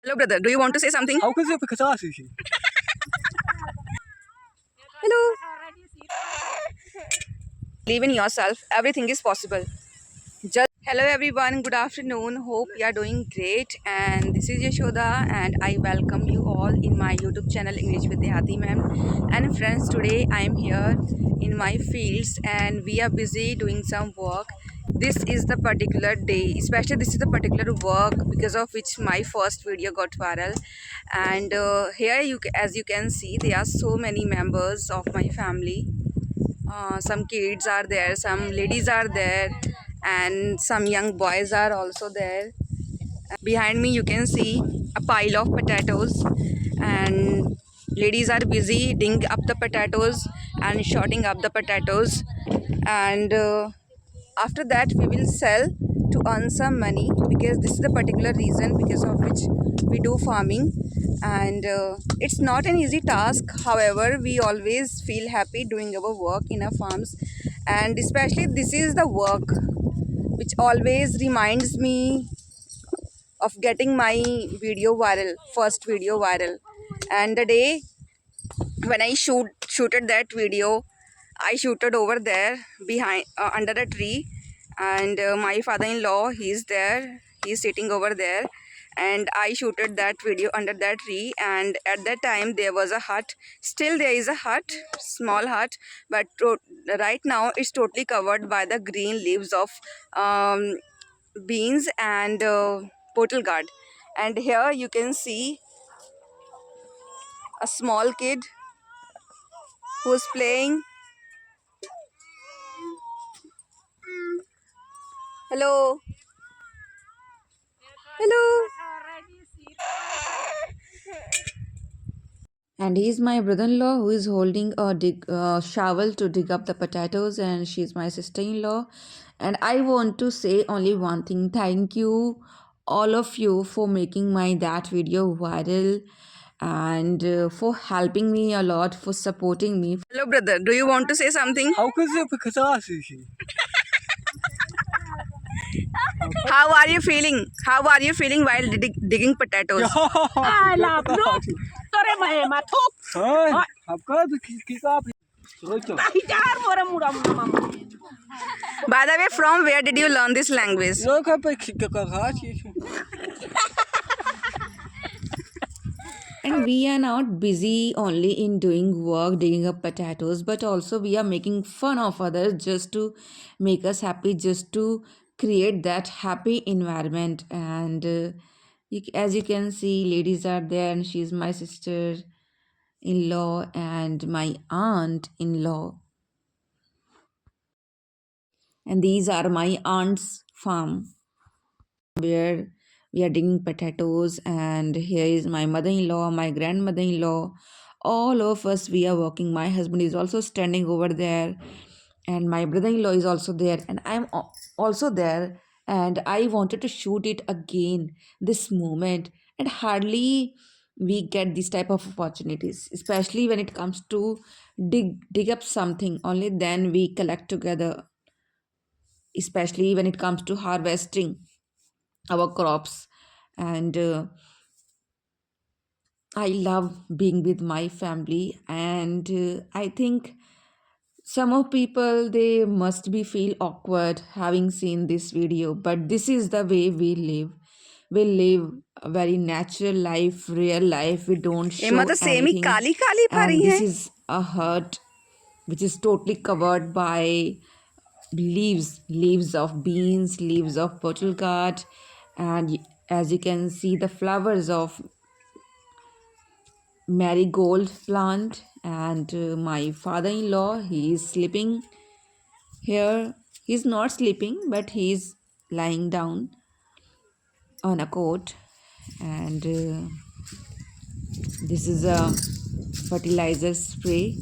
Hello, brother. Do you want to say something? How could you pick a Hello. Believe in yourself. Everything is possible. Just hello, everyone. Good afternoon. Hope you are doing great. And this is Yashoda, and I welcome you all in my YouTube channel English with Dehati ma'am. And friends, today I am here in my fields, and we are busy doing some work. This is the particular day, especially this is the particular work because of which my first video got viral. And here as you can see, there are so many members of my family. Some kids are there, some ladies are there, and some young boys are also there. Behind me you can see a pile of potatoes, and ladies are busy digging up the potatoes and shorting up the potatoes. And after that we will sell to earn some money, because this is the particular reason because of which we do farming. And it's not an easy task, however we always feel happy doing our work in our farms. And especially this is the work which always reminds me of getting my video viral, first video viral. And the day when I shooted that video, I shooted over there behind under a tree. And my father-in-law, he's there, he's sitting over there, and I shooted that video under that tree. And at that time there was a hut, still there is a hut, small hut, but right now it's totally covered by the green leaves of um, beans and bottle gourd. And here you can see a small kid who's playing. Hello. Hello. And he's my brother-in-law who is holding a shovel to dig up the potatoes, and she's my sister-in-law. And I want to say only one thing: thank you, all of you, for making my that video viral, and for helping me a lot, for supporting me. Hello, brother. Do you want to say something? How could you pick a How are you feeling? How are you feeling while digging potatoes? I love you. By the way, from where did you learn this language? And we are not busy only in doing work, digging up potatoes, but also we are making fun of others just to make us happy, just to create that happy environment. And as you can see, ladies are there, and she's my sister in law and my aunt in law. And these are my aunt's farm where we are digging potatoes. And here is my mother-in-law, my grandmother-in-law, all of us, we are working. My husband is also standing over there, and my brother-in-law is also there, and I'm also there. And I wanted to shoot it again, this moment. And hardly we get this type of opportunities, especially when it comes to dig up something. Only then we collect together, especially when it comes to harvesting our crops. And I love being with my family. And I think some of people, they must be feel awkward having seen this video, but this is the way we live a very natural life, real life. We don't show anything. And this is a hut which is totally covered by leaves of beans, leaves of bottle gourd. And as you can see, the flowers of marigold plant. And my father-in-law, he is sleeping here. He's not sleeping, but he's lying down on a cot. And this is a fertilizer spray.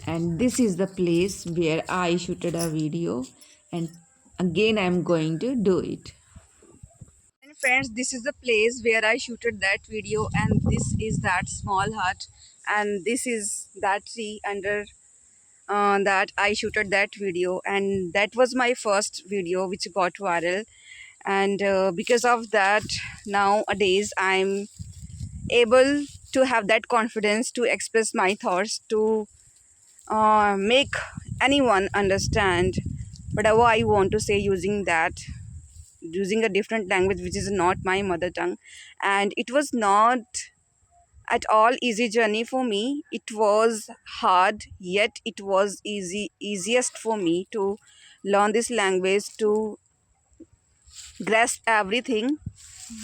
And this is the place where I shooted a video, and again I'm going to do it. And friends, this is the place where I shooted that video, and this is that small hut, and this is that tree under that I shooted that video. And that was my first video which got viral. and because of that, nowadays I'm able to have that confidence to express my thoughts, to make anyone understand whatever I want to say, using a different language which is not my mother tongue. And it was not at all easy journey for me. It was hard, yet it was easiest for me to learn this language, to grasp everything.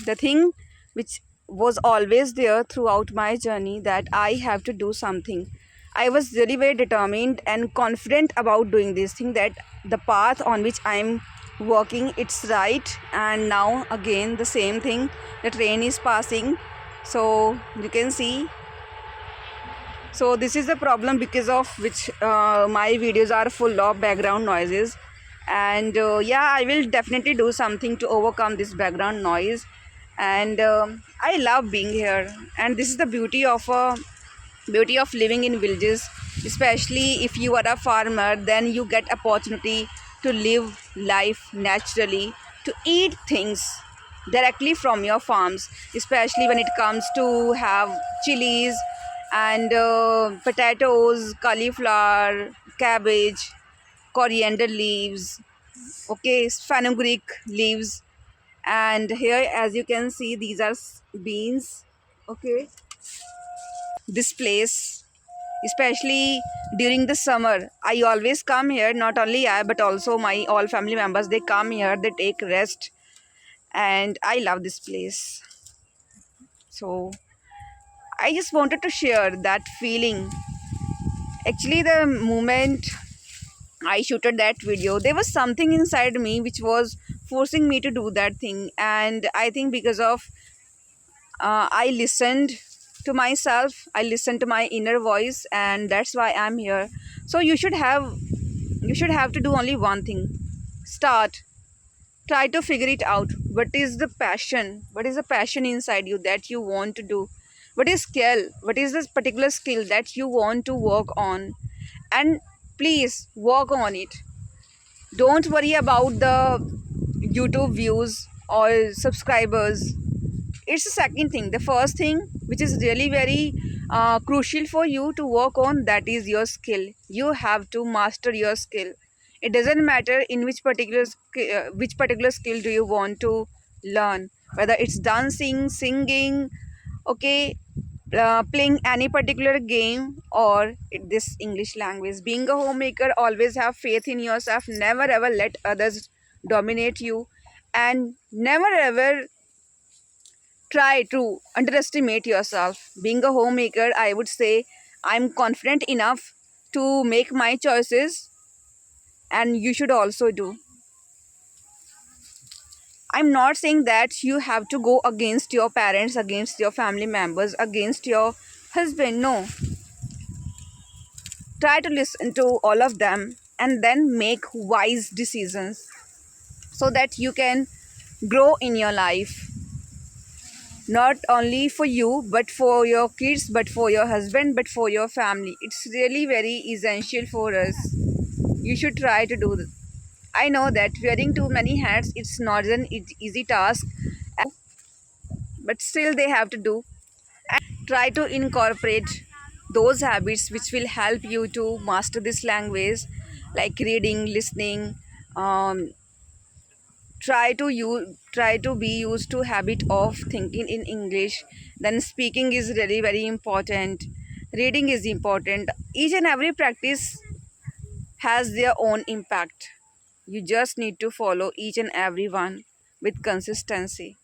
The thing which was always there throughout my journey, that I have to do something. I was really very determined and confident about doing this thing, that the path on which I'm working, it's right. And now again the same thing, the train is passing, so you can see. So this is the problem because of which my videos are full of background noises. And yeah, I will definitely do something to overcome this background noise. And I love being here, and this is the beauty of living in villages. Especially if you are a farmer, then you get opportunity to live life naturally, to eat things directly from your farms, especially when it comes to have chilies and potatoes, cauliflower, cabbage, coriander leaves, okay, fenugreek leaves. And here, as you can see, these are beans, okay. This place, especially during the summer, I always come here. Not only I, but also my all family members, they come here, they take rest, and I love this place. So I just wanted to share that feeling. Actually, the moment I shooted that video, there was something inside me which was forcing me to do that thing. And I think because of I listened to myself, I listened to my inner voice, and that's why I'm here. So you should have to do only one thing. Start. Try to figure it out. What is the passion? What is the passion inside you that you want to do? What is skill? What is this particular skill that you want to work on? And please work on it. Don't worry about the YouTube views or subscribers. It's the second thing. The first thing, which is really very crucial for you to work on, that is your skill. You have to master your skill. It doesn't matter in which particular skill do you want to learn, whether it's dancing, singing, okay, playing any particular game, or this English language. Being a homemaker, always have faith in yourself. Never ever let others dominate you, and never ever try to underestimate yourself. Being a homemaker, I would say I'm confident enough to make my choices, and you should also do. I'm not saying that you have to go against your parents, against your family members, against your husband. No. Try to listen to all of them and then make wise decisions so that you can grow in your life. Not only for you, but for your kids, but for your husband, but for your family. It's really very essential for us. You should try to do this. I know that wearing too many hats, it's not an easy task, but still they have to do. And try to incorporate those habits which will help you to master this language, like reading, listening. um, try to be used to habit of thinking in English. Then speaking is really very important. Reading is important. Each and every practice has their own impact. You just need to follow each and every one with consistency,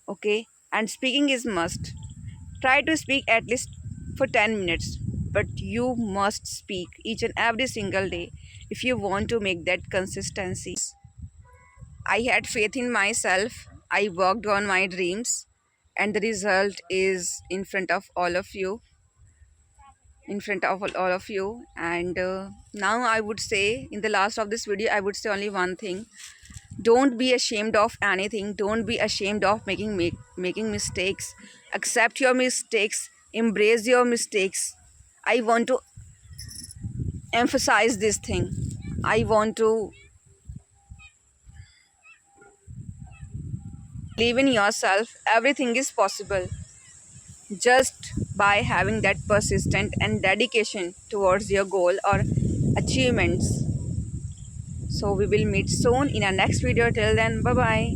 okay. And speaking is must. Try to speak at least for 10 minutes, but you must speak each and every single day if you want to make that consistency. I had faith in myself. I worked on my dreams, and the result is in front of all of you, all of you. And now I would say, in the last of this video, I would say only one thing. Don't be ashamed of anything. Don't be ashamed of making mistakes. Accept your mistakes. Embrace your mistakes. I want to emphasize this thing. I want to Believe in yourself, everything is possible just by having that persistent and dedication towards your goal or achievements. So we will meet soon in our next video. Till then, bye bye.